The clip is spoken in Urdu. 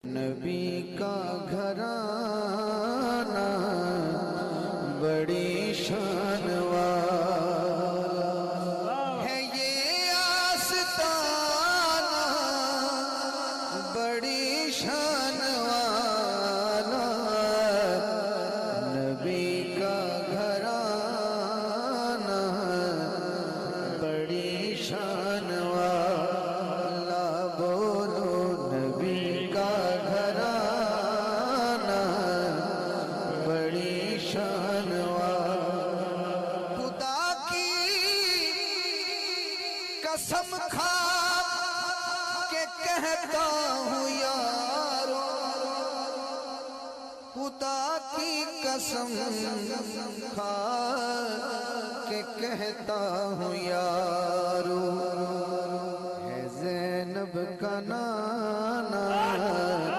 نبی کا گھرانہ بڑی شان والا ہے، یہ آستانہ بڑی شان والا، نبی کا گھرانہ بڑی شان والا، بولو نبی کا گھرانہ بڑی شان والا۔ خدا کی قسم کھا کے کہتا ہوں یارو، خدا کی قسم کھا کے کہتا ہوں یارو،